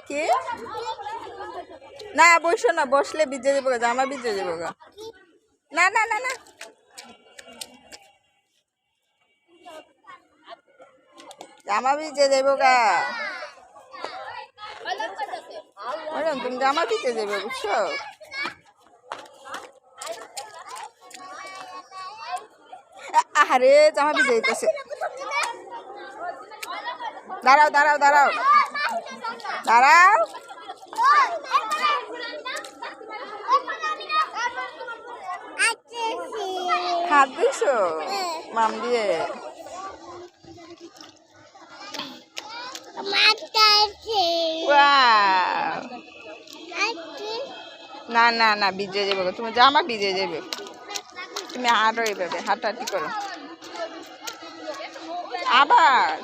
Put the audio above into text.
কি না বসো না, বসলে ভিজে যাবো গা, জামা ভিজে যাবো গা। না না না না, জামা ভিজে যাবো গা। তুমি জামা ভিজে যাবে, বুঝছো? আরে জামা ভিজে যেতেছে। দাঁড়াও দাঁড়াও দাঁড়াও দাঁড়াও, হাত দিছো মাম দিয়ে। না না না, ভিজে যাবে, তোমার জামা ভিজে যাবে। তুমি হাঁটো, এইভাবে হাঁটাহাঁটি করো আবার।